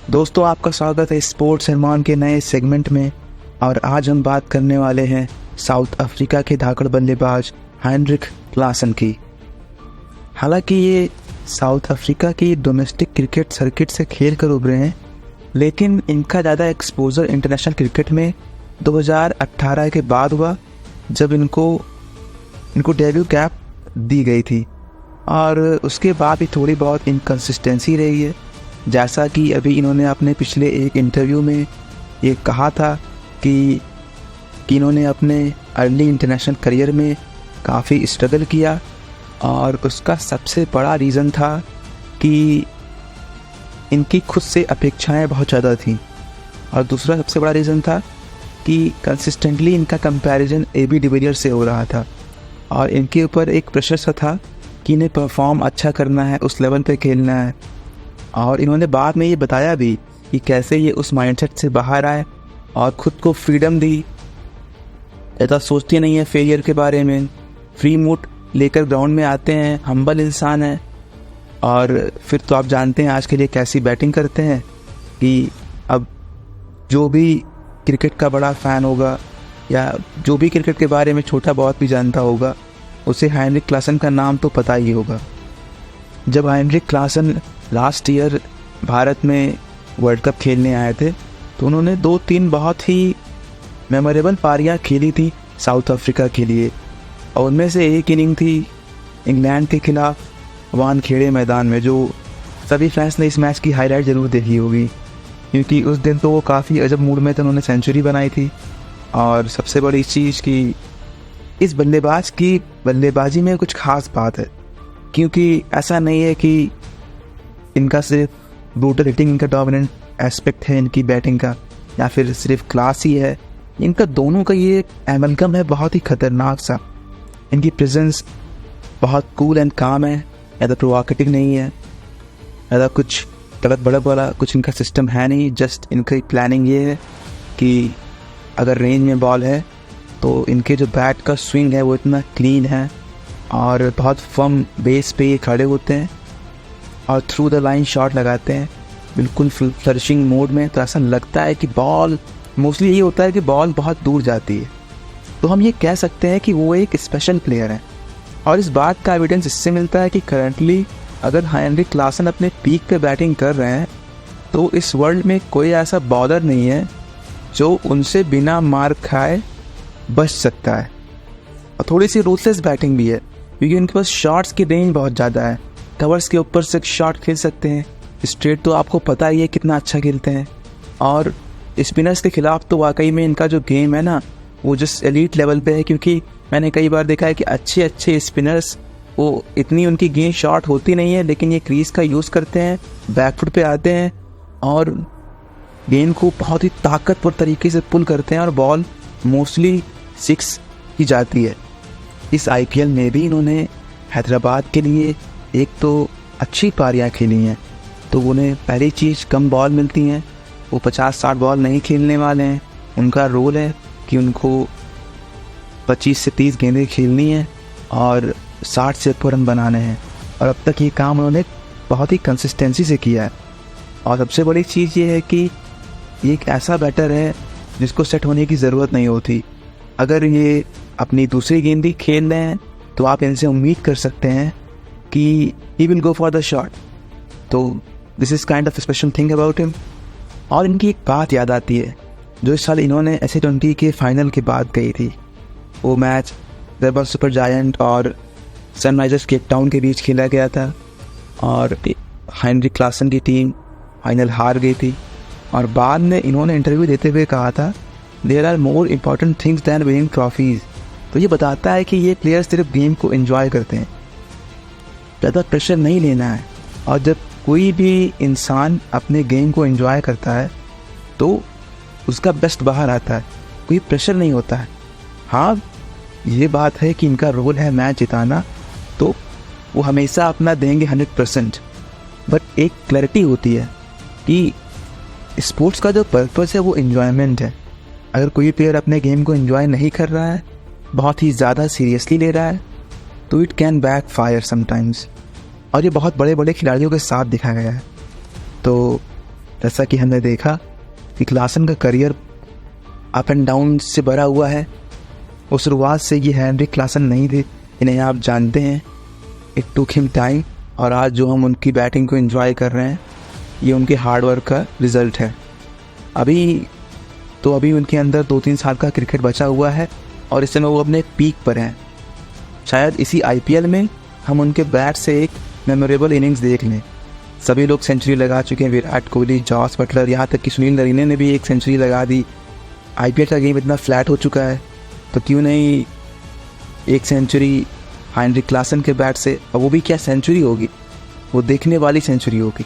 दोस्तों, आपका स्वागत है स्पोर्ट्स एरमान के नए सेगमेंट में। और आज हम बात करने वाले हैं साउथ अफ्रीका के धाकड़ बल्लेबाज हेनरिक क्लासन की। हालांकि ये साउथ अफ्रीका की डोमेस्टिक क्रिकेट सर्किट से खेल कर उभरे हैं, लेकिन इनका ज़्यादा एक्सपोजर इंटरनेशनल क्रिकेट में 2018 के बाद हुआ, जब इनको डेब्यू कैप दी गई थी। और उसके बाद भी थोड़ी बहुत इनकंसिस्टेंसी रही है, जैसा कि अभी इन्होंने अपने पिछले एक इंटरव्यू में ये कहा था कि इन्होंने अपने अर्ली इंटरनेशनल करियर में काफ़ी स्ट्रगल किया। और उसका सबसे बड़ा रीज़न था कि इनकी खुद से अपेक्षाएं बहुत ज़्यादा थीं, और दूसरा सबसे बड़ा रीज़न था कि कंसिस्टेंटली इनका कंपैरिजन AB डिविलियर्स से हो रहा था, और इनके ऊपर एक प्रेशर सा था कि इन्हें परफॉर्म अच्छा करना है, उस लेवल पे खेलना है। और इन्होंने बाद में ये बताया भी कि कैसे ये उस माइंडसेट से बाहर आए और ख़ुद को फ्रीडम दी। ज़्यादा सोचते नहीं है फेलियर के बारे में, फ्री मूड लेकर ग्राउंड में आते हैं, हम्बल इंसान है। और फिर तो आप जानते हैं आज के लिए कैसी बैटिंग करते हैं कि अब जो भी क्रिकेट का बड़ा फ़ैन होगा या जो भी क्रिकेट के बारे में छोटा बहुत भी जानता होगा, उसे हेनरिक क्लासन का नाम तो पता ही होगा। जब Heinrich Klaasen last year Bharat में वर्ल्ड कप खेलने आए थे, तो उन्होंने 2-3 बहुत ही मेमोरेबल पारियां खेली थी साउथ अफ्रीका के लिए। और उनमें से एक इनिंग थी इंग्लैंड के खिलाफ वानखेड़े मैदान में, जो सभी फैंस ने इस मैच की हाईलाइट ज़रूर देखी होगी, क्योंकि उस दिन तो वो काफ़ी अजब मूड में थे। उन्होंने सेंचुरी बनाई थी। और सबसे बड़ी चीज़ कि इस बल्लेबाज की बल्लेबाजी में कुछ ख़ास बात है, क्योंकि ऐसा नहीं है कि इनका सिर्फ ब्रूटल हिटिंग इनका डोमिनेंट एस्पेक्ट है इनकी बैटिंग का, या फिर सिर्फ क्लास ही है। इनका दोनों का ये एमलगम है बहुत ही ख़तरनाक सा। इनकी प्रेजेंस बहुत कूल एंड काम है, ज़्यादा प्रोवोकेटिव नहीं है, ज़्यादा कुछ गलत बड़ा वाला कुछ इनका सिस्टम है नहीं। जस्ट इनकी प्लानिंग ये है कि अगर रेंज में बॉल है तो इनके जो बैट का स्विंग है वो इतना क्लीन है, और बहुत फर्म बेस पे ये खड़े होते हैं और थ्रू द लाइन शॉट लगाते हैं बिल्कुल फ्लरिशिंग मोड में। तो ऐसा लगता है कि बॉल मोस्टली ये होता है कि बॉल बहुत दूर जाती है। तो हम ये कह सकते हैं कि वो एक स्पेशल प्लेयर है। और इस बात का एविडेंस इससे मिलता है कि करंटली अगर हेनरिक क्लासन अपने पीक पे बैटिंग कर रहे हैं, तो इस वर्ल्ड में कोई ऐसा बॉलर नहीं है जो उनसे बिना मार खाए बच सकता है। और थोड़ी सी रूथलेस बैटिंग भी है, क्योंकि उनके पास शॉट्स की रेंज बहुत ज़्यादा है। कवर्स के ऊपर से शॉट खेल सकते हैं, स्ट्रेट तो आपको पता ही है कितना अच्छा खेलते हैं। और स्पिनर्स के खिलाफ तो वाकई में इनका जो गेम है ना, वो जस्ट एलीट लेवल पे है। क्योंकि मैंने कई बार देखा है कि अच्छे स्पिनर्स, वो इतनी उनकी गेंद शॉट होती नहीं है, लेकिन ये क्रीज का यूज़ करते हैं, बैकफुट पे आते हैं और गेंद को बहुत ही ताकतवर तरीके से पुल करते हैं, और बॉल मोस्टली 6 की जाती है। इस IPL में भी इन्होंने हैदराबाद के लिए एक तो अच्छी पारियां खेली हैं, तो उन्हें पहली चीज़ कम बॉल मिलती हैं, वो 50-60 बॉल नहीं खेलने वाले हैं। उनका रोल है कि उनको 25 से 30 गेंदें खेलनी हैं और 60 से ऊपर रन बनाने हैं। और अब तक ये काम उन्होंने बहुत ही कंसिस्टेंसी से किया है। और सबसे बड़ी चीज़ ये है कि ये एक ऐसा बैटर है जिसको सेट होने की ज़रूरत नहीं होती। अगर ये अपनी दूसरी गेंद ही खेल रहे हैं, तो आप इनसे उम्मीद कर सकते हैं कि he will go for the shot. तो this is kind of special thing about him. और इनकी एक बात याद आती है जो इस साल इन्होंने SA20 के फाइनल के बाद गई थी। वो मैच हैदराबाद सुपर जायंट और सनराइजर्स केप टाउन के बीच खेला गया था, और हेनरिक क्लासन की टीम फाइनल हार गई थी। और बाद में इन्होंने इंटरव्यू देते हुए कहा था, there are more important things than winning trophies. तो ये बताता है कि ये प्लेयर सिर्फ गेम को एंजॉय करते हैं, ज़्यादा प्रेशर नहीं लेना है। और जब कोई भी इंसान अपने गेम को एंजॉय करता है तो उसका बेस्ट बाहर आता है, कोई प्रेशर नहीं होता है। हाँ, ये बात है कि इनका रोल है मैच जिताना, तो वो हमेशा अपना देंगे 100%। बट एक क्लैरिटी होती है कि स्पोर्ट्स का जो पर्पस है वो एंजॉयमेंट है। अगर कोई प्लेयर अपने गेम को एंजॉय नहीं कर रहा है, बहुत ही ज़्यादा सीरियसली ले रहा है, तो it can back fire sometimes. और ये बहुत बड़े बड़े खिलाड़ियों के साथ दिखा गया है। तो जैसा कि हमने देखा कि क्लासन का करियर अप एंड डाउन से भरा हुआ है। उस शुरुआत से ये हेनरिक क्लासन नहीं थे, इन्हें आप जानते हैं। इट टुक हिम टाइम, और आज जो हम उनकी बैटिंग को एंजॉय कर रहे हैं ये उनके हार्डवर्क का रिज़ल्ट है। अभी उनके अंदर 2-3 साल का क्रिकेट बचा हुआ है और इस समय वो अपने पीक पर हैं। शायद इसी IPL में हम उनके बैट से एक मेमोरेबल इनिंग्स देख लें। सभी लोग सेंचुरी लगा चुके हैं, विराट कोहली, जॉस बटलर, यहाँ तक कि सुनील नरीने ने भी एक सेंचुरी लगा दी। IPL का गेम इतना फ्लैट हो चुका है, तो क्यों नहीं एक सेंचुरी हेनरिक क्लासन के बैट से। और वो भी क्या सेंचुरी होगी, वो देखने वाली सेंचुरी होगी।